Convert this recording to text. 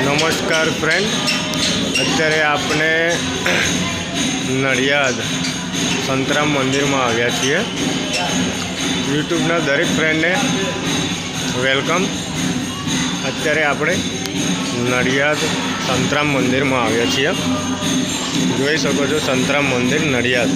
નમસ્કાર ફ્રેન્ડ, અત્યારે આપણે નડિયાદ સંતરામ મંદિરમાં આવ્યા છીએ। યુટ્યુબના દરેક ફ્રેન્ડને વેલકમ। અત્યારે આપણે નડિયાદ સંતરામ મંદિરમાં આવ્યા છીએ। જોઈ શકો છો સંતરામ મંદિર નડિયાદ।